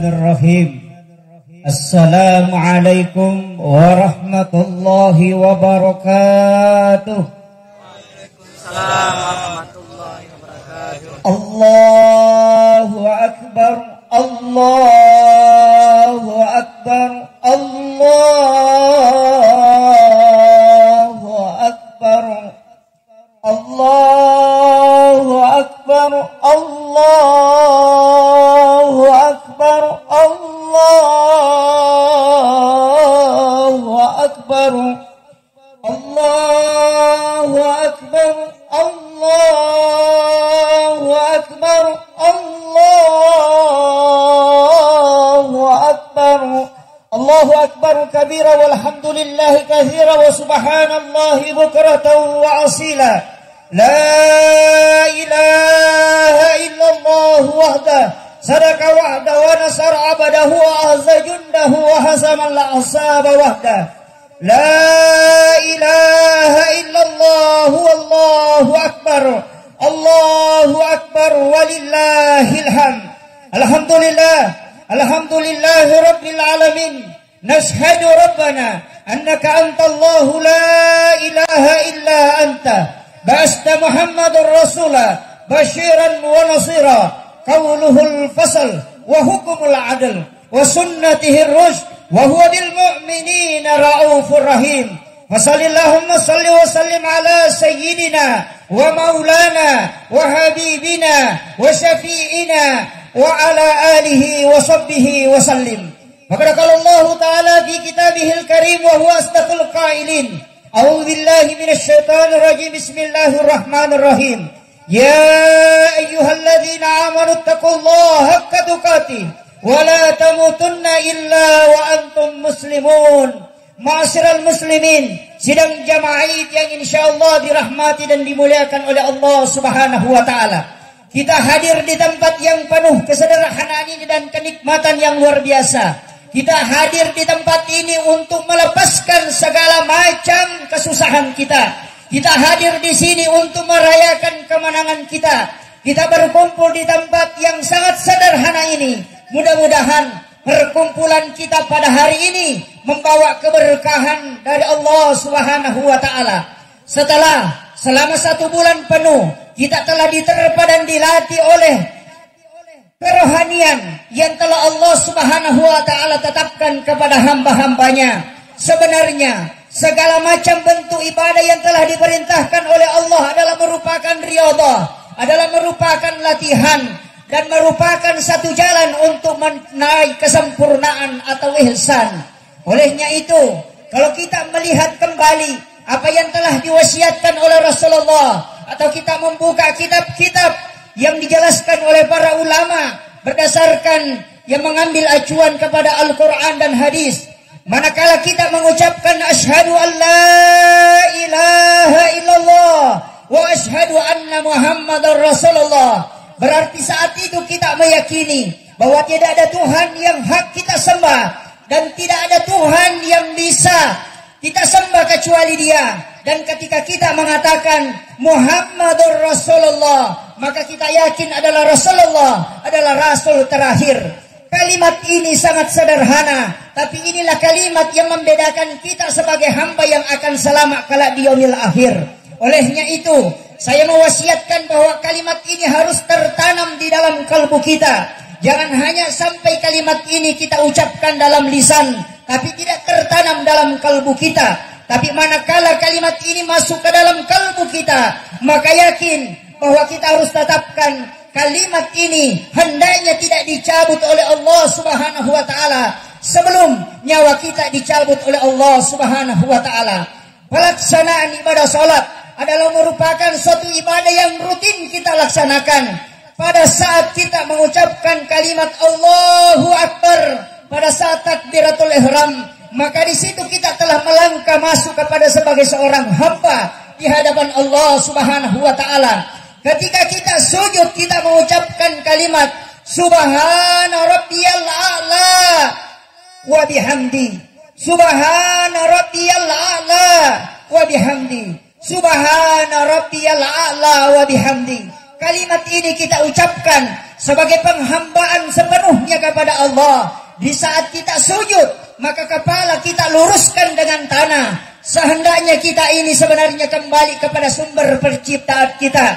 Bismillahirrahmanirrahim. Assalamualaikum warahmatullahi wabarakatuh. Waalaikumsalam warahmatullahi wabarakatuh. Allahu akbar, Allahu akbar, Allahu akbar, Allahu akbar, Allahu akbar, Allahu akbar, Allahu akbar, Allahu akbar, Allahu akbar, Allahu akbar kabira walhamdulillahi katsira wa subhanallahi bukratan wa asila. La ilaha illallah wahdah sadaka wahda wa nasara abadahu wa azza jundahu wa hazamal ahsaba wahda. La ilaha illallah wallahu akbar, Allahu akbar walillahil hamd. Alhamdulillah, alhamdulillahi rabbil alamin. Nashhadu rabbana annaka antallahu la ilaha illa anta. Ba'asta Muhammadur Rasulah basyiran wa nasira. Qawluhul fasl wa hukumul adl wa sunnatihir rushd wa huwa bil mu'minina raufur rahim. Wa sallallahumma salli wa sallim ala sayyidina wa maulana wa habibina wa syafi'ina wa ala alihi wa sahbihi wa sallim. Maka qala Allah Ta'ala fi kitabihil karim wa huwa asdaqul qailin. A'udzu billahi minasy syaithanir rajim. Bismillahirrahmanirrahim. Ya ayyuhalladzina amanu taqullaha haqqa tuqatih wa la tamutunna illa wa antum muslimun. Ma'asyiral muslimin, sidang jamaah yang insyaallah dirahmati dan dimuliakan oleh Allah Subhanahu wa taala. Kita hadir di tempat yang penuh kesederhanaan ini dan kenikmatan yang luar biasa. Kita hadir di tempat ini untuk melepaskan segala macam kesusahan kita. Kita hadir di sini untuk merayakan kemenangan kita. Kita berkumpul di tempat yang sangat sederhana ini. Mudah-mudahan perkumpulan kita pada hari ini membawa keberkahan dari Allah Subhanahu wa taala. Selama 1 bulan penuh kita telah diterpa dan dilatih oleh kerohanian yang telah Allah Subhanahu wa taala tetapkan kepada hamba-hambanya. Sebenarnya segala macam bentuk ibadah yang telah diperintahkan oleh Allah adalah merupakan riyadhah, adalah merupakan latihan dan merupakan satu jalan untuk menaik kesempurnaan atau ihsan. Olehnya itu, kalau kita melihat kembali apa yang telah diwasiatkan oleh Rasulullah, atau kita membuka kitab-kitab yang dijelaskan oleh para ulama berdasarkan yang mengambil acuan kepada Al-Quran dan hadis, manakala kita mengucapkan asyhadu an la ilaha illallah wa asyhadu anna Muhammadar Rasulullah, berarti saat itu kita meyakini bahwa tidak ada Tuhan yang hak kita sembah dan tidak ada Tuhan yang bisa kita sembah kecuali Dia. Dan ketika kita mengatakan Muhammadur Rasulullah, maka kita yakin adalah Rasulullah adalah Rasul terakhir. Kalimat ini sangat sederhana, tapi inilah kalimat yang membedakan kita sebagai hamba yang akan selamat kelak di yaumil akhir. Olehnya itu, saya mewasiatkan bahwa kalimat ini harus tertanam di dalam kalbu kita. Jangan hanya sampai kalimat ini kita ucapkan dalam lisan, tapi tidak tertanam dalam kalbu kita. Tapi manakala kalimat ini masuk ke dalam kalbu kita, maka yakin bahwa kita harus tetapkan kalimat ini hendaknya tidak dicabut oleh Allah Subhanahu wa taala sebelum nyawa kita dicabut oleh Allah Subhanahu wa taala. Pelaksanaan ibadah salat adalah merupakan suatu ibadah yang rutin kita laksanakan. Pada saat kita mengucapkan kalimat Allahu Akbar, pada saat takbiratul ihram, maka di situ kita telah melangkah masuk kepada sebagai seorang hamba di hadapan Allah Subhanahu wa taala. Ketika kita sujud, kita mengucapkan kalimat Subhana rabbiyal a'la wa bihamdi. Subhana rabbiyal a'la wa bihamdi. Subhana rabbiyal a'la wa bihamdi. Kalimat ini kita ucapkan sebagai penghambaan sepenuhnya kepada Allah. Di saat kita sujud, maka kepala kita luruskan dengan tanah. Sehendaknya kita ini sebenarnya kembali kepada sumber penciptaan kita.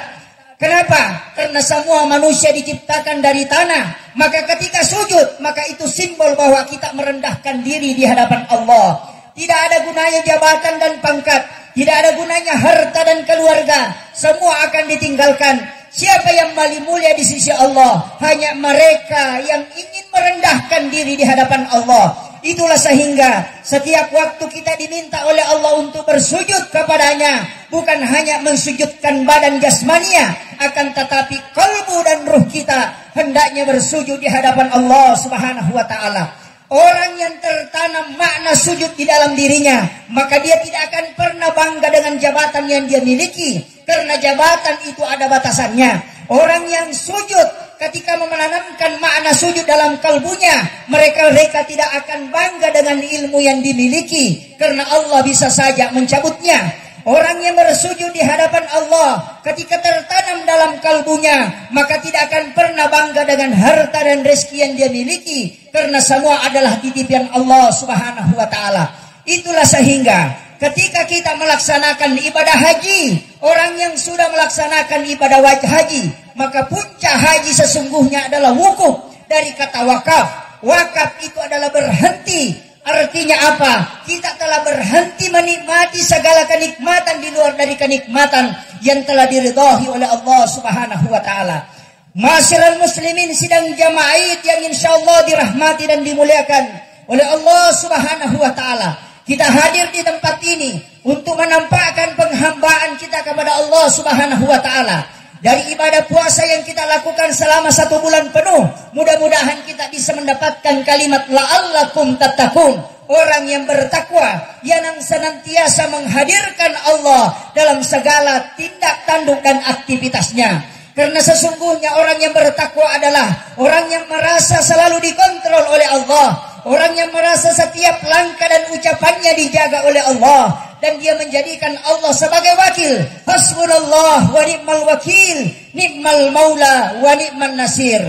Kenapa? Karena semua manusia diciptakan dari tanah. Maka ketika sujud, maka itu simbol bahwa kita merendahkan diri di hadapan Allah. Tidak ada gunanya jabatan dan pangkat, tidak ada gunanya harta dan keluarga. Semua akan ditinggalkan. Siapa yang paling mulia di sisi Allah? Hanya mereka yang ingin merendahkan diri di hadapan Allah. Itulah sehingga setiap waktu kita diminta oleh Allah untuk bersujud kepadanya, bukan hanya mensujudkan badan jasmania, akan tetapi kalbu dan ruh kita hendaknya bersujud di hadapan Allah Subhanahu wa ta'ala. Orang yang tertanam makna sujud di dalam dirinya, maka dia tidak akan pernah bangga dengan jabatan yang dia miliki, karena jabatan itu ada batasannya. Orang yang sujud ketika menanamkan makna sujud dalam kalbunya, mereka tidak akan bangga dengan ilmu yang dimiliki, karena Allah bisa saja mencabutnya. Orang yang bersujud di hadapan Allah ketika tertanam dalam kalbunya, maka tidak akan pernah bangga dengan harta dan rezeki yang dia miliki, karena semua adalah titipan Allah Subhanahu wa ta'ala. Itulah sehingga ketika kita melaksanakan ibadah haji, orang yang sudah melaksanakan ibadah wajib haji, maka puncak haji sesungguhnya adalah wukuf dari kata wakaf. Wakaf itu adalah berhenti. Artinya apa? Kita telah berhenti menikmati segala kenikmatan di luar dari kenikmatan yang telah diridhai oleh Allah Subhanahu wa ta'ala. Ma'asyiral muslimin sidang jamaah Id yang insyaallah dirahmati dan dimuliakan oleh Allah Subhanahu wa ta'ala. Kita hadir di tempat ini untuk menampakkan penghambaan kita kepada Allah Subhanahu wa ta'ala. Dari ibadah puasa yang kita lakukan selama 1 bulan penuh, mudah-mudahan kita bisa mendapatkan kalimat la'allakum tattaqun. Orang yang bertakwa, yang senantiasa menghadirkan Allah dalam segala tindak tanduk dan aktivitasnya. Karena sesungguhnya orang yang bertakwa adalah orang yang merasa selalu dikontrol oleh Allah, orang yang merasa setiap langkah dan ucapannya dijaga oleh Allah, dan dia menjadikan Allah sebagai wakil. Hasbunallah wa ni'mal wakil, ni'mal maula wa ni'man nasir.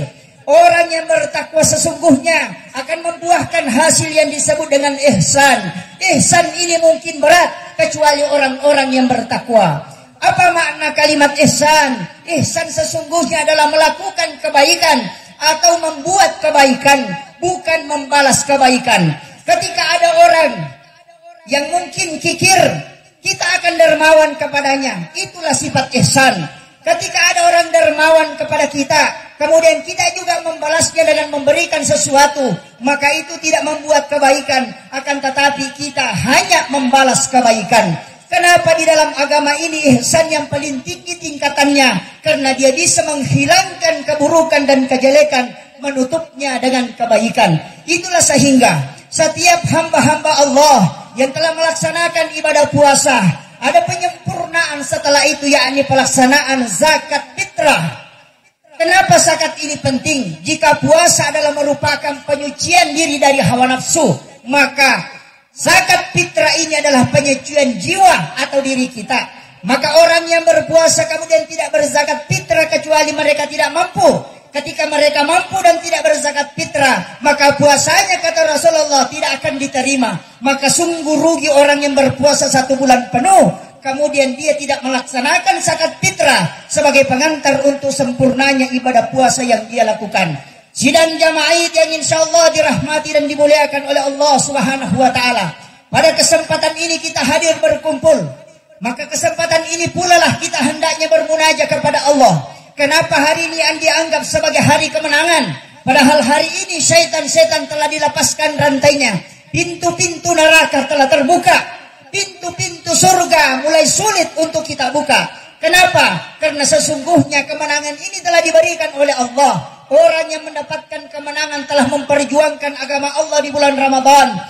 Orang yang bertakwa sesungguhnya akan membuahkan hasil yang disebut dengan ihsan. Ihsan ini mungkin berat kecuali orang-orang yang bertakwa. Apa makna kalimat ihsan? Ihsan sesungguhnya adalah melakukan kebaikan atau membuat kebaikan, bukan membalas kebaikan. Ketika ada orang yang mungkin kikir, kita akan dermawan kepadanya. Itulah sifat ihsan. Ketika ada orang dermawan kepada kita, kemudian kita juga membalasnya dengan memberikan sesuatu, maka itu tidak membuat kebaikan, akan tetapi kita hanya membalas kebaikan. Kenapa di dalam agama ini ihsan yang paling tinggi tingkatannya? Karena dia bisa menghilangkan keburukan dan kejelekan, menutupnya dengan kebaikan. Itulah sehingga setiap hamba-hamba Allah yang telah melaksanakan ibadah puasa, ada penyempurnaan setelah itu, yakni pelaksanaan zakat fitrah. Kenapa zakat ini penting? Jika puasa adalah merupakan penyucian diri dari hawa nafsu, maka zakat fitrah ini adalah penyucian jiwa atau diri kita. Maka orang yang berpuasa kemudian tidak berzakat fitrah kecuali mereka tidak mampu. Ketika mereka mampu dan tidak berzakat fitrah, maka puasanya kata Rasulullah tidak akan diterima. Maka sungguh rugi orang yang berpuasa 1 bulan penuh, kemudian dia tidak melaksanakan zakat fitrah sebagai pengantar untuk sempurnanya ibadah puasa yang dia lakukan. Sidang jamaah yang insyaallah dirahmati dan dimuliakan oleh Allah Subhanahu wa ta'ala. Pada kesempatan ini kita hadir berkumpul, maka kesempatan ini pula lah kita hendaknya bermunajat kepada Allah. Kenapa hari ini yang dianggap sebagai hari kemenangan? Padahal hari ini syaitan-syaitan telah dilepaskan rantainya. Pintu-pintu neraka telah terbuka. Pintu-pintu surga mulai sulit untuk kita buka. Kenapa? Karena sesungguhnya kemenangan ini telah diberikan oleh Allah. Orang yang mendapatkan kemenangan telah memperjuangkan agama Allah di bulan Ramadan.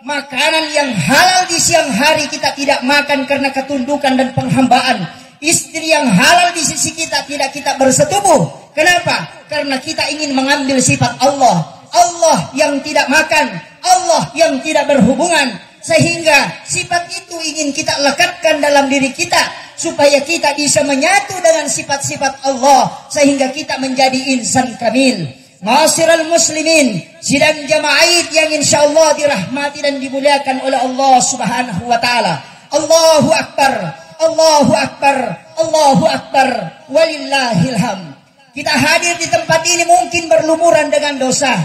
Makanan yang halal di siang hari kita tidak makan karena ketundukan dan penghambaan. Istri yang halal di sisi kita tidak kita bersetubuh. Kenapa? Karena kita ingin mengambil sifat Allah. Allah yang tidak makan, Allah yang tidak berhubungan. Sehingga sifat itu ingin kita lekatkan dalam diri kita. supaya kita bisa menyatu dengan sifat-sifat Allah sehingga kita menjadi insan kamil. Ma'asyiral muslimin, sidang jamaah Id yang insyaallah dirahmati dan dimuliakan oleh Allah Subhanahu wa taala. Allahu akbar, Allahu akbar, Allahu akbar, walillahil hamd. Kita hadir di tempat ini mungkin berlumuran dengan dosa.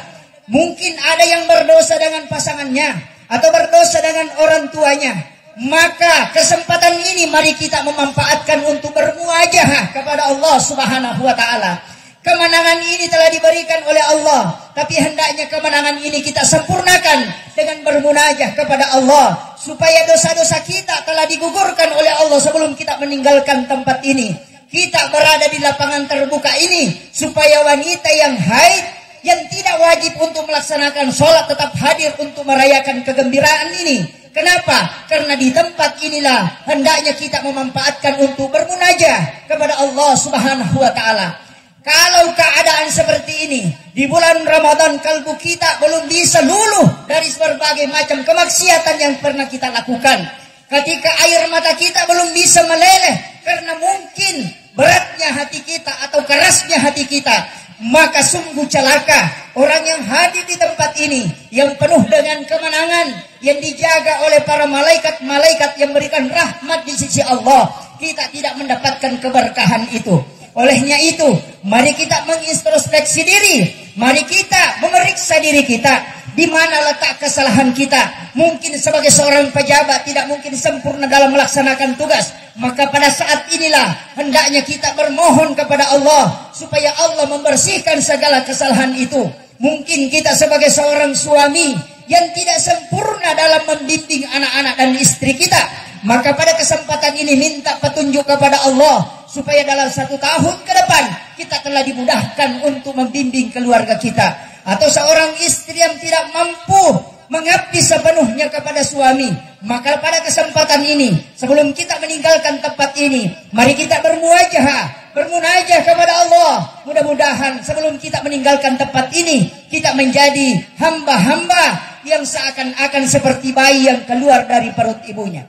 Mungkin ada yang berdosa dengan pasangannya atau berdosa dengan orang tuanya. Maka kesempatan ini mari kita memanfaatkan untuk bermuajahah kepada Allah Subhanahu wa taala. Kemenangan ini telah diberikan oleh Allah, tapi hendaknya kemenangan ini kita sempurnakan dengan bermunajah kepada Allah supaya dosa-dosa kita telah digugurkan oleh Allah sebelum kita meninggalkan tempat ini. Kita berada di lapangan terbuka ini supaya wanita yang haid, yang tidak wajib untuk melaksanakan sholat, tetap hadir untuk merayakan kegembiraan ini. Kenapa? Karena di tempat inilah hendaknya kita memanfaatkan untuk bermunajah kepada Allah Subhanahu wa taala. Kalau keadaan seperti ini di bulan Ramadan, kalbu kita belum bisa luluh dari berbagai macam kemaksiatan yang pernah kita lakukan. Ketika air mata kita belum bisa meleleh karena mungkin beratnya hati kita atau kerasnya hati kita, maka sungguh celaka orang yang hadir di tempat ini yang penuh dengan kemenangan, yang dijaga oleh para malaikat-malaikat yang memberikan rahmat di sisi Allah. Kita tidak mendapatkan keberkahan itu. Olehnya itu, mari kita mengintrospeksi diri, mari kita memeriksa diri kita, di mana letak kesalahan kita. Mungkin sebagai seorang pejabat tidak mungkin sempurna dalam melaksanakan tugas, maka pada saat inilah hendaknya kita bermohon kepada Allah supaya Allah membersihkan segala kesalahan itu. Mungkin kita sebagai seorang suami yang tidak sempurna dalam membimbing anak-anak dan istri kita, maka pada kesempatan ini minta petunjuk kepada Allah supaya dalam 1 tahun ke depan kita telah dimudahkan untuk membimbing keluarga kita. Atau seorang istri yang tidak mampu mengabdi sepenuhnya kepada suami, maka pada kesempatan ini sebelum kita meninggalkan tempat ini, mari kita bermunajah kepada Allah. Mudah-mudahan sebelum kita meninggalkan tempat ini, kita menjadi hamba-hamba yang seakan-akan seperti bayi yang keluar dari perut ibunya.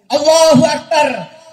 Allahu akbar,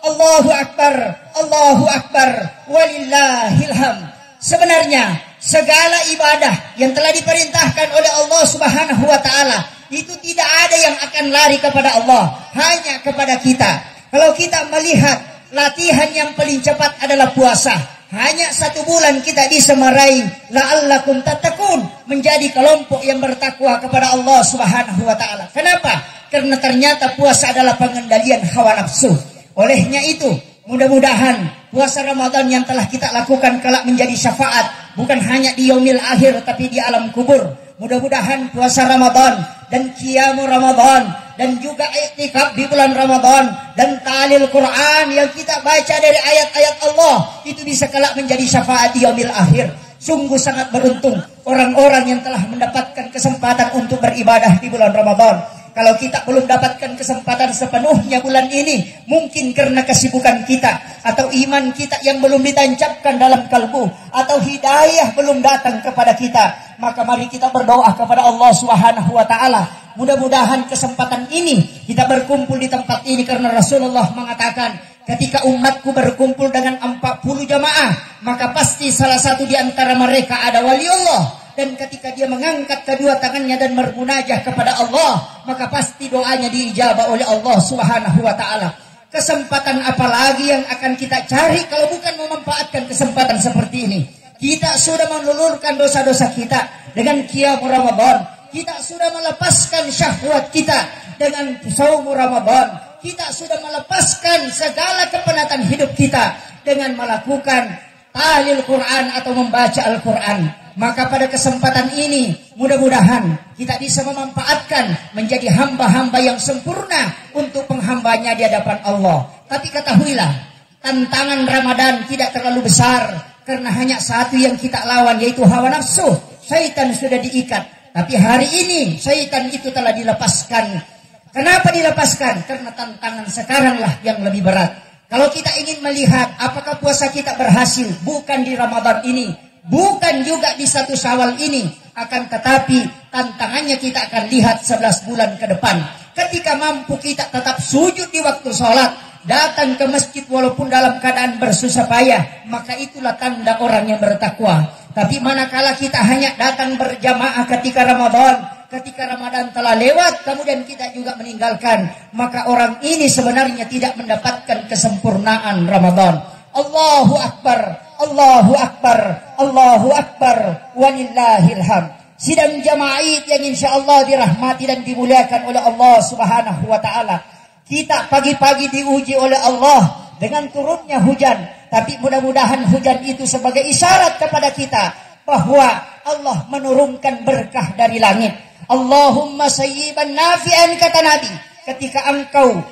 Allahu akbar, Allahu akbar, walillahil hamd. Sebenarnya segala ibadah yang telah diperintahkan oleh Allah Subhanahu wa taala itu tidak ada yang akan lari kepada Allah, hanya kepada kita. Kalau kita melihat latihan yang paling cepat adalah puasa, hanya 1 bulan kita bisa meraih la'allakum tattaqun, menjadi kelompok yang bertakwa kepada Allah Subhanahu wa taala. Kenapa? Karena ternyata puasa adalah pengendalian hawa nafsu. Olehnya itu, mudah-mudahan puasa Ramadan yang telah kita lakukan kelak menjadi syafaat, bukan hanya di yaumil akhir tapi di alam kubur. Mudah-mudahan puasa Ramadan dan qiyamul Ramadan dan juga iktikaf di bulan Ramadan dan ta'lil Quran yang kita baca dari ayat-ayat Allah itu bisa kelak menjadi syafaat di yaumil akhir. Sungguh sangat beruntung orang-orang yang telah mendapatkan kesempatan untuk beribadah di bulan Ramadan. Kalau kita belum dapatkan kesempatan sepenuhnya bulan ini, mungkin karena kesibukan kita atau iman kita yang belum ditancapkan dalam kalbu atau hidayah belum datang kepada kita, maka mari kita berdoa kepada Allah Subhanahu wa taala. Mudah-mudahan kesempatan ini kita berkumpul di tempat ini karena Rasulullah mengatakan, ketika umatku berkumpul dengan 40 jamaah, maka pasti salah satu di antara mereka ada wali Allah. Dan ketika dia mengangkat kedua tangannya dan bermunajah kepada Allah, maka pasti doanya diijabah oleh Allah Subhanahu wa taala. Kesempatan apa lagi yang akan kita cari kalau bukan memanfaatkan kesempatan seperti ini? Kita sudah melulurkan dosa-dosa kita dengan qiyamul Ramadan. Kita sudah melepaskan syahwat kita dengan shaum Ramadan. Kita sudah melepaskan segala kepenatan hidup kita dengan melakukan tahlil Quran atau membaca Al-Quran. Maka pada kesempatan ini mudah-mudahan kita bisa memanfaatkan menjadi hamba-hamba yang sempurna untuk penghambanya di hadapan Allah. Tapi ketahuilah, tantangan Ramadan tidak terlalu besar karena hanya satu yang kita lawan, yaitu hawa nafsu. Syaitan sudah diikat, tapi hari ini syaitan itu telah dilepaskan. Kenapa dilepaskan? Karena tantangan sekaranglah yang lebih berat. Kalau kita ingin melihat apakah puasa kita berhasil, bukan di Ramadan ini, bukan juga di 1 Syawal ini, akan tetapi tantangannya kita akan lihat 11 bulan ke depan. Ketika mampu kita tetap sujud di waktu sholat, datang ke masjid walaupun dalam keadaan bersusah payah, maka itulah tanda orang yang bertakwa. Tapi manakala kita hanya datang berjamaah ketika Ramadan telah lewat, kemudian kita juga meninggalkan, maka orang ini sebenarnya tidak mendapatkan kesempurnaan Ramadan. Allahu Akbar, Allahu Akbar, Allahu Akbar, walillahil hamd. Sidang jamaah Id yang insyaallah dirahmati dan dimuliakan oleh Allah Subhanahu wa taala. Kita pagi-pagi diuji oleh Allah dengan turunnya hujan, tapi mudah-mudahan hujan itu sebagai isyarat kepada kita bahwa Allah menurunkan berkah dari langit. Allahumma sayyiban nafi'an, kata Nabi. Ketika engkau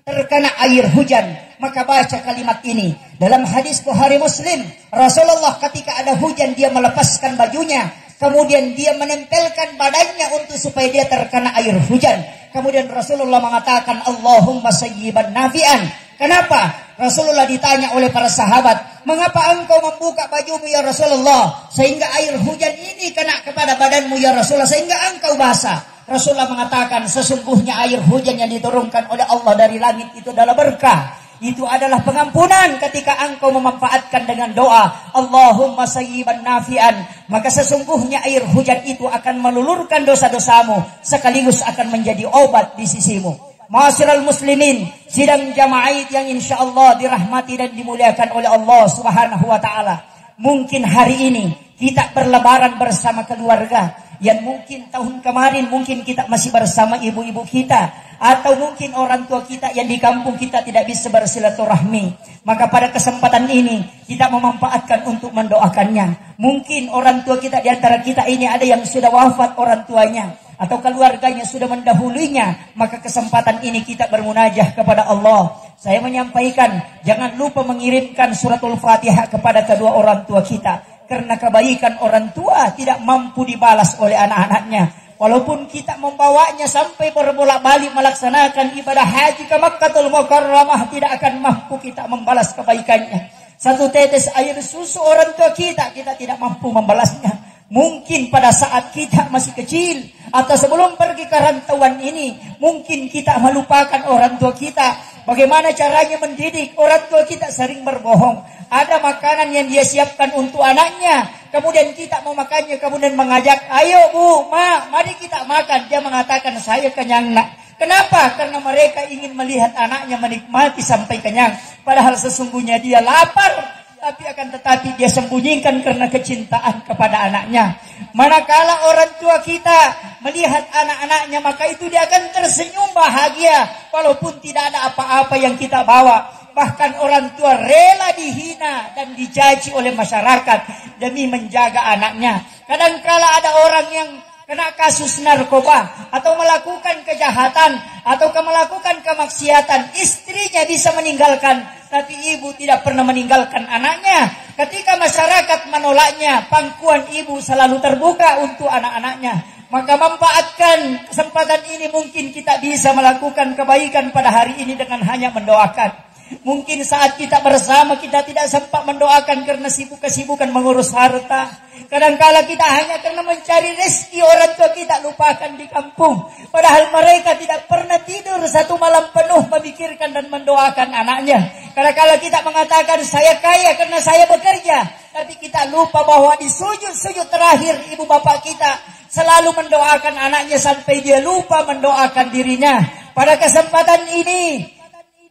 terkena air hujan, maka baca kalimat ini. Dalam hadis Bukhari Muslim, Rasulullah ketika ada hujan dia melepaskan bajunya, kemudian dia menempelkan badannya untuk supaya dia terkena air hujan. Kemudian Rasulullah mengatakan Allahumma sayyiban nafi'an. Kenapa? Rasulullah ditanya oleh para sahabat, mengapa engkau membuka bajumu ya Rasulullah, sehingga air hujan ini kena kepada badanmu ya Rasulullah, sehingga engkau basah. Rasulullah mengatakan sesungguhnya air hujan yang diturunkan oleh Allah dari langit itu adalah berkah. Itu adalah pengampunan ketika engkau memanfaatkan dengan doa Allahumma sayyiban nafi'an. Maka sesungguhnya air hujan itu akan melulurkan dosa-dosamu, sekaligus akan menjadi obat di sisimu. Ma'asyiral muslimin, sidang jamaah yang insyaallah dirahmati dan dimuliakan oleh Allah Subhanahu wa taala. Mungkin hari ini kita berlebaran bersama keluarga, yang mungkin tahun kemarin mungkin kita masih bersama ibu-ibu kita, atau mungkin orang tua kita yang di kampung kita tidak bisa bersilaturahmi. Maka pada kesempatan ini kita memanfaatkan untuk mendoakannya. Mungkin orang tua kita di antara kita ini ada yang sudah wafat orang tuanya, atau keluarganya sudah mendahulunya, maka kesempatan ini kita bermunajah kepada Allah. Saya menyampaikan, jangan lupa mengirimkan suratul Fatihah kepada kedua orang tua kita, karena kebaikan orang tua tidak mampu dibalas oleh anak-anaknya. Walaupun kita membawanya sampai berbolak-balik melaksanakan ibadah haji ke Makkahul Mukarramah, tidak akan mampu kita membalas kebaikannya. Satu tetes air susu orang tua kita, kita tidak mampu membalasnya. Mungkin pada saat kita masih kecil atau sebelum pergi ke rantauan ini, mungkin kita melupakan orang tua kita. Bagaimana caranya mendidik orang tua kita? Sering berbohong. Ada makanan yang dia siapkan untuk anaknya, kemudian kita mau makannya, kemudian mengajak, ayo bu, ma, mari kita makan. Dia mengatakan saya kenyang nak. Kenapa? Karena mereka ingin melihat anaknya menikmati sampai kenyang, padahal sesungguhnya dia lapar. Tapi akan tetapi dia sembunyikan karena kecintaan kepada anaknya. Manakala orang tua kita melihat anak-anaknya, maka itu dia akan tersenyum bahagia walaupun tidak ada apa-apa yang kita bawa. Bahkan orang tua rela dihina dan dicaci oleh masyarakat demi menjaga anaknya. Kadangkala ada orang yang kena kasus narkoba atau melakukan kejahatan atau melakukan kemaksiatan, istrinya bisa meninggalkan, tapi ibu tidak pernah meninggalkan anaknya. Ketika masyarakat menolaknya, pangkuan ibu selalu terbuka untuk anak-anaknya. Maka manfaatkan kesempatan ini, mungkin kita bisa melakukan kebaikan pada hari ini dengan hanya mendoakan. Mungkin saat kita bersama kita tidak sempat mendoakan karena kesibukan mengurus harta. Kadangkala kita hanya karena mencari rezeki orang tua kita lupakan di kampung. Padahal mereka tidak pernah tidur satu malam penuh memikirkan dan mendoakan anaknya. Kadangkala kita mengatakan saya kaya karena saya bekerja, tapi kita lupa bahwa di sujud-sujud terakhir ibu bapak kita selalu mendoakan anaknya sampai dia lupa mendoakan dirinya. Pada kesempatan ini,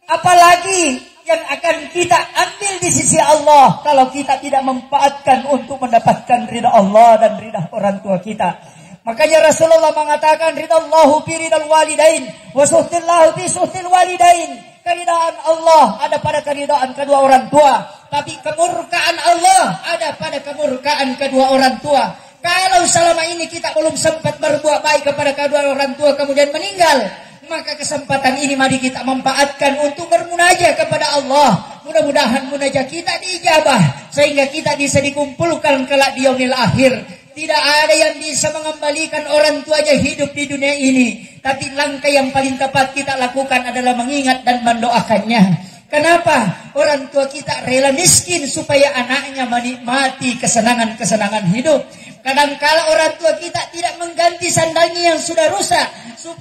apalagi yang akan kita ambil di sisi Allah kalau kita tidak memanfaatkan untuk mendapatkan ridha Allah dan ridha orang tua kita. Makanya Rasulullah mengatakan ridallahu fi ridal walidain wa suhtillahu fi suhtil walidain. Keridaan Allah ada pada keridaan kedua orang tua, tapi kemurkaan Allah ada pada kemurkaan kedua orang tua. Kalau selama ini kita belum sempat berbuat baik kepada kedua orang tua kemudian meninggal, maka kesempatan ini mari kita manfaatkan untuk bermunajah kepada Allah. Mudah-mudahan munajah kita diijabah sehingga kita bisa dikumpulkan kelak di yaumil akhir. Tidak ada yang bisa mengembalikan orang tuanya hidup di dunia ini, tapi langkah yang paling tepat kita lakukan adalah mengingat dan mendoakannya. Kenapa? Orang tua kita rela miskin supaya anaknya menikmati kesenangan-kesenangan hidup. Kadangkala orang tua kita tidak mengganti sandalnya yang sudah rusak,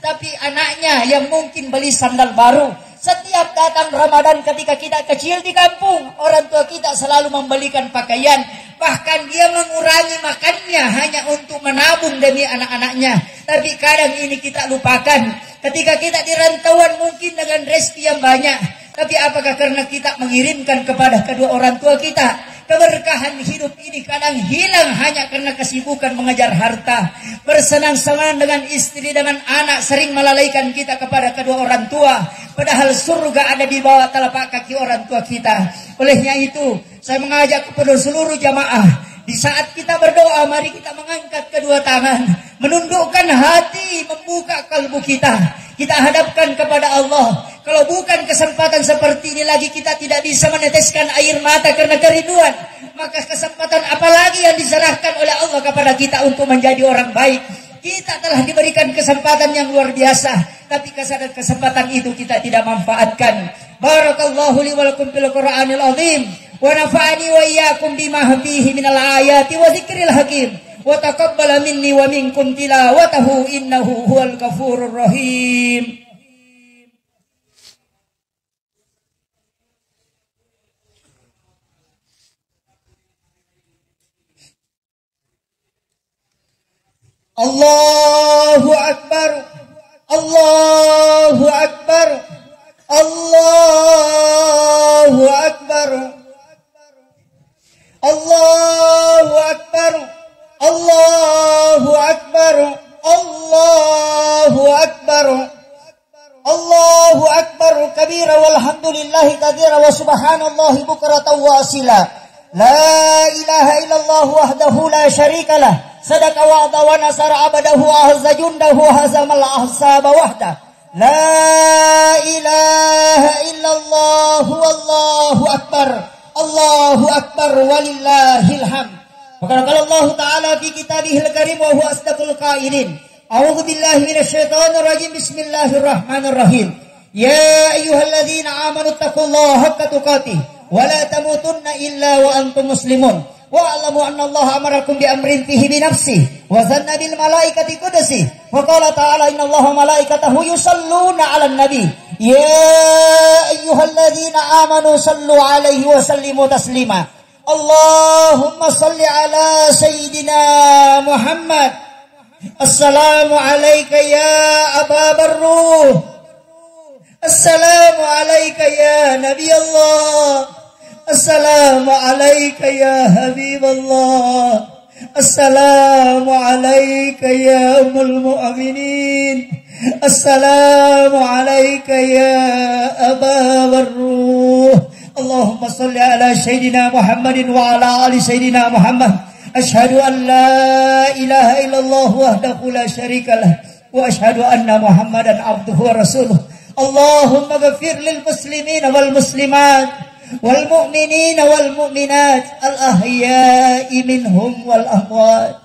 tapi anaknya yang mungkin beli sandal baru. Setiap datang Ramadan ketika kita kecil di kampung, orang tua kita selalu membelikan pakaian. Bahkan dia mengurangi makannya hanya untuk menabung demi anak-anaknya. Tapi kadang ini kita lupakan. Ketika kita di rantauan mungkin dengan rezeki yang banyak. Tapi apakah karena kita mengirimkan kepada kedua orang tua kita? Keberkahan hidup ini kadang hilang hanya karena kesibukan mengejar harta. Bersenang-senang dengan istri, dengan anak sering melalaikan kita kepada kedua orang tua. Padahal surga ada di bawah telapak kaki orang tua kita. Olehnya itu, saya mengajak kepada seluruh jamaah. Di saat kita berdoa, mari kita mengangkat kedua tangan. Menundukkan hati, membuka kalbu kita. Kita hadapkan kepada Allah. Kalau bukan kesempatan seperti ini lagi, kita tidak bisa meneteskan air mata karena kerinduan. Maka kesempatan apalagi yang diserahkan oleh Allah kepada kita untuk menjadi orang baik. Kita telah diberikan kesempatan yang luar biasa. Tapi kesempatan itu kita tidak manfaatkan. Barakallahu li wa lakum fil Qur'anil azim. Wa nafa'ani wa iyyakum bima fihi minal ayati wa dzikril hakim. Wa taqabbala minni wa minkum tilawatahu innahu huwal ghafurur rahim. Allahu Akbar, Allahu Akbar, Allahu Akbar, Allahu Akbar, Allahu Akbar, Allahu Akbar, Allahu Akbar kabira walhamdulillahi katsira wa subhanallahi bukratan wa asila. La ilaha illallah wahdahu la syarikalah. Sadaqa wa'da wa nasara abadahu ahza jundahu hazamal ahsaba wahda. La ilaha illallah wallahu akbar. Allahu akbar walillahil hamd. Maka kalau Allah Ta'ala fi kitabihil karim wa huwa asdaqul qailin. A'udzu billahi minasyaitonir rajim. Bismillahirrahmanirrahim. Ya ayyuhalladzina amanu taqullaha haqqa tuqatih wa la tamutunna illa wa antum muslimun. Wa'lamu anna Allah amarakum bi amrin fihi bi nafsihi wa zanna bil malaikati qudsi wa qala ta'ala inna Allaha malaikatahu yusalluna 'alan nabi ya ayyuhalladzina amanu sallu 'alaihi wa sallimu taslima. Allahumma salli 'ala sayyidina Muhammad. Assalamu alayka ya ababar ruh. Assalamu alayka ya nabi Allah. Assalamu alayka ya habib Allah. Assalamu alayka ya ummul mu'minin. Assalamu alayka ya ababar ruh. Allahumma salli ala sayyidina Muhammadin wa ala ali sayyidina Muhammad. Ashhadu an la ilaha illallah wahdahu la syarikalah wa ashhadu anna Muhammadan abduhu wa rasuluh. Allahumma ghafir lil muslimin wal muslimat wal mu'minina wal mu'minat al ahya'i minhum wal amwat.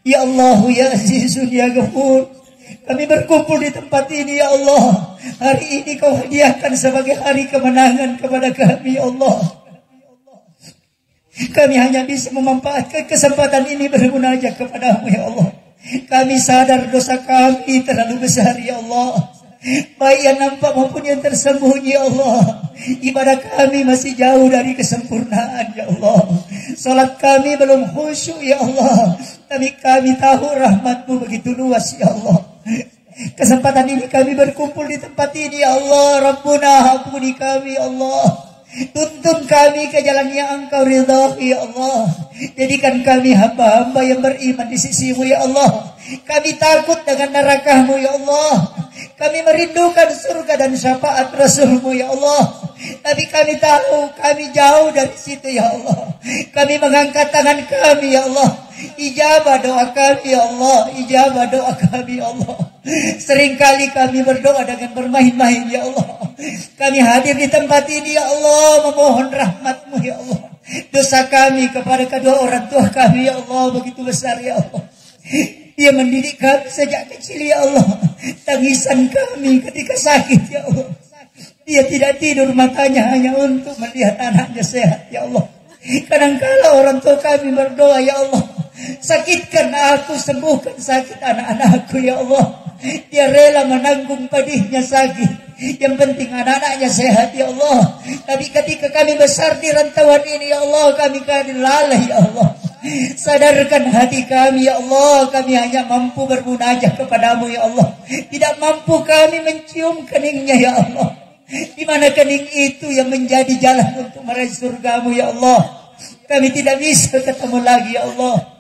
Ya Allah ya Azizun ya Ghafur, kami berkumpul di tempat ini ya Allah. Hari ini kau hadiahkan sebagai hari kemenangan kepada kami ya Allah. Kami hanya bisa memanfaatkan kesempatan ini bermunajat kepadamu ya Allah. Kami sadar dosa kami terlalu besar ya Allah. Baik yang nampak maupun yang tersembunyi ya Allah. Ibadah kami masih jauh dari kesempurnaan ya Allah. Salat kami belum khusyuk ya Allah. Tapi kami tahu rahmat-Mu begitu luas ya Allah. Kesempatan ini kami berkumpul di tempat ini ya Allah. Rabbuna ampuni kami ya Allah. Tuntun kami ke jalan yang Engkau ridhai ya Allah. Jadikan kami hamba-hamba yang beriman di sisi-Mu ya Allah. Kami takut dengan neraka-Mu ya Allah. Kami merindukan surga dan syafaat Rasul-Mu ya Allah. Tapi kami tahu kami jauh dari situ ya Allah. Kami mengangkat tangan kami ya Allah. Ijabah doa kami ya Allah. Ijabah doa kami ya Allah. Seringkali kami berdoa dengan bermain-main ya Allah. Kami hadir di tempat ini ya Allah, memohon rahmat-Mu ya Allah. Dosa kami kepada kedua orang tua kami ya Allah begitu besar ya Allah. Dia mendidik kami sejak kecil ya Allah. Tangisan kami ketika sakit ya Allah. Dia tidak tidur matanya hanya untuk melihat anaknya sehat ya Allah. Kadangkala orang tua kami berdoa ya Allah, sakitkan aku, sembuhkan sakit anak-anakku ya Allah. Dia rela menanggung pedihnya sakit. Yang penting anak-anaknya sehat ya Allah. Tapi ketika kami besar di rantauan ini ya Allah, kami lalai ya Allah. Sadarkan hati kami ya Allah, kami hanya mampu bermunajat kepadamu ya Allah. Tidak mampu kami mencium keningnya ya Allah. Di mana kening itu yang menjadi jalan untuk meraih surgamu ya Allah. Kami tidak bisa ketemu lagi ya Allah.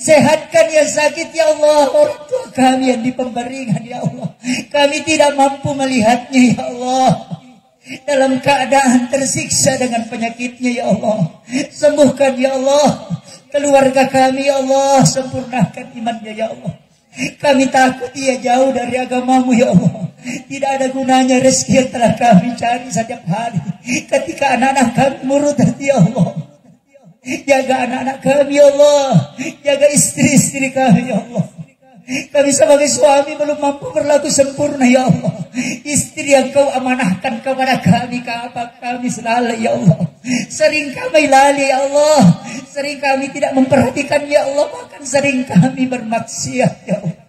Sehatkan yang sakit ya Allah, orang tua kami yang di pemberingan ya Allah. Kami tidak mampu melihatnya ya Allah. Dalam keadaan tersiksa dengan penyakitnya ya Allah. Sembuhkan ya Allah keluarga kami ya Allah, sempurnakan imannya ya Allah. Kami takut ia jauh dari agamamu ya Allah. Tidak ada gunanya rezeki yang telah kami cari setiap hari ketika anak-anak kami murtad ya Allah. Jaga anak-anak kami ya Allah, jaga istri-istri kami ya Allah. Kami sebagai suami belum mampu berlaku sempurna ya Allah. Istri yang kau amanahkan kepada kami, apa kami selalu ya Allah. Sering kami lalai ya Allah, sering kami tidak memperhatikan ya Allah, bahkan sering kami bermaksiat ya Allah.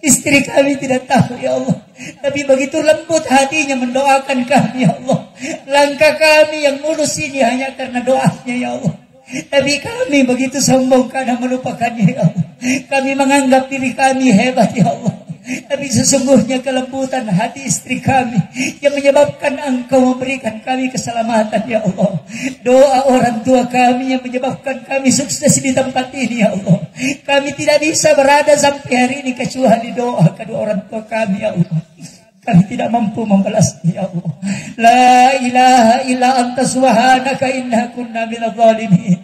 Istri kami tidak tahu ya Allah, tapi begitu lembut hatinya mendoakan kami ya Allah. Langkah kami yang mulus ini hanya karena doanya ya Allah. Tapi kami begitu sombong karena melupakannya ya Allah. Kami menganggap diri kami hebat ya Allah. Tapi sesungguhnya kelembutan hati istri kami yang menyebabkan Engkau memberikan kami keselamatan ya Allah. Doa orang tua kami yang menyebabkan kami sukses di tempat ini ya Allah. Kami tidak bisa berada sampai hari ini kecuali doa kedua orang tua kami ya Allah. Kami tidak mampu membalasnya ya Allah. La ilaha illa anta subhanaka inna kunna minadh dhalimin.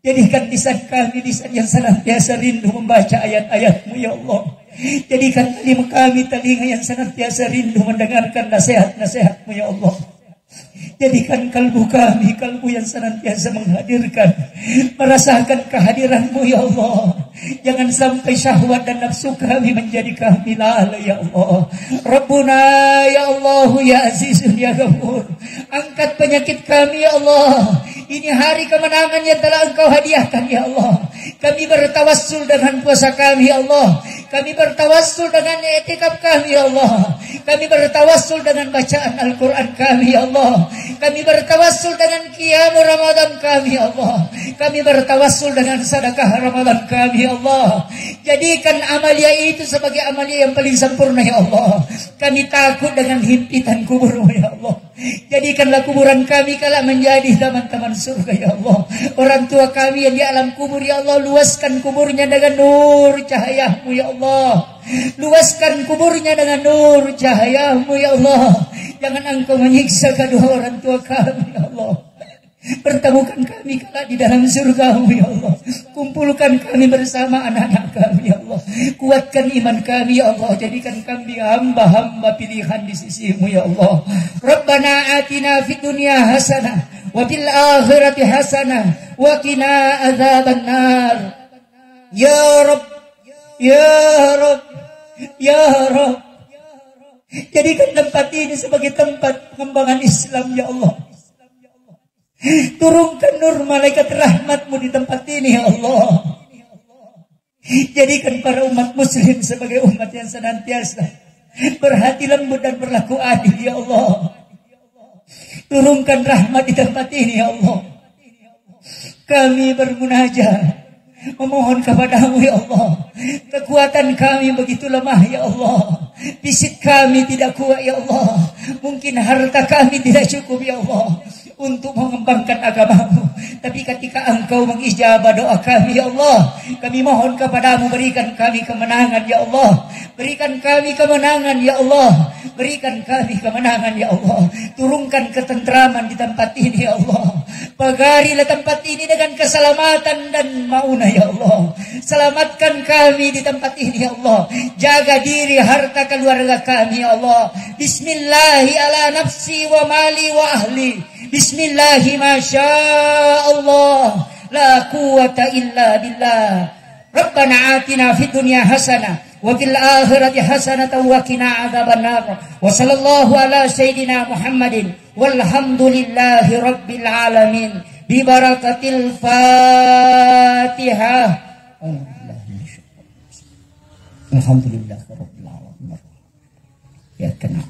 Jadikan lisan kami lisan yang senantiasa rindu membaca ayat-ayat-Mu ya Allah. Jadikan telinga kami telinga yang senantiasa rindu mendengarkan nasihat-nasihat-Mu ya Allah. Jadikan kalbu kami kalbu yang senantiasa menghadirkan, merasakan kehadiran-Mu ya Allah. Jangan sampai syahwat dan nafsu kami menjadi kami lalai ya Allah. Rabbuna ya Allah ya Azizun ya Ghafur. Angkat penyakit kami ya Allah. Ini hari kemenangan yang telah Engkau hadiahkan ya Allah. Kami bertawassul dengan puasa kami ya Allah. Kami bertawassul dengan i'tikaf kami ya Allah. Kami bertawassul dengan bacaan Al-Quran kami ya Allah. Kami bertawassul dengan qiyam Ramadan kami ya Allah. Kami bertawassul dengan sedekah Ramadan kami ya Allah. Jadikan amalia itu sebagai amalia yang paling sempurna ya Allah. Kami takut dengan himpitan kubur-Mu ya Allah. Jadikanlah kuburan kami kala menjadi taman-taman surga ya Allah. Orang tua kami yang di alam kubur ya Allah, luaskan kuburnya dengan nur cahaya-Mu ya Allah. Luaskan kuburnya dengan nur cahaya-Mu ya Allah. Jangan Engkau menyiksa kedua orang tua kami ya Allah. Pertemukan kami kala di dalam surga-Mu ya Allah. Kumpulkan kami bersama anak-anak kami ya Allah. Kuatkan iman kami ya Allah. Jadikan kami hamba-hamba pilihan di sisi-Mu ya Allah. Rabbana atina fid dunya hasanah wa fil akhirati hasanah wa qina adzabannar. Ya Rabb, ya Rabb, ya Rabb. Jadikan tempat ini sebagai tempat pengembangan Islam ya Allah. Turunkan nur malaikat rahmat-Mu di tempat ini ya Allah. Jadikan para umat muslim sebagai umat yang senantiasa berhati lembut dan berlaku adil ya Allah. Turunkan rahmat di tempat ini ya Allah. Kami bermunajat memohon kepada-Mu ya Allah. Kekuatan kami begitu lemah ya Allah. Fisik kami tidak kuat ya Allah. Mungkin harta kami tidak cukup ya Allah untuk mengembangkan agama-Mu. Tapi ketika Engkau mengijabah doa kami ya Allah, kami mohon kepada-Mu, berikan kami kemenangan ya Allah. Berikan kami kemenangan ya Allah. Berikan kami kemenangan ya Allah. Turunkan ketentraman di tempat ini ya Allah. Pagarilah tempat ini dengan keselamatan dan maunah ya Allah. Selamatkan kami di tempat ini ya Allah. Jaga diri harta keluarga kami ya Allah. Bismillahi ala nafsi wa mali wa ahli. Bismillahi masyaallah. La quwata illa billah. Rabbana atina fid dunya hasanah wa fil akhirati hasanatan wa qina adzabannar. Wa sallallahu ala sayidina Muhammadin walhamdulillahi rabbil alamin. Bi barakatil Fatihah. Alhamdulillah rabbil alamin. Ya kana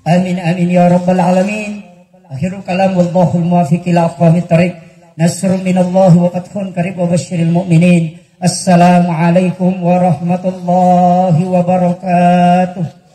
Amin amin ya rabbal alamin. Akhirul kalam wallahul muwaffiq ila aqwamit thariq. Nasrun minallahi wa fathun qarib wa basyiril mu'minin. Assalamualaikum warahmatullahi wabarakatuh.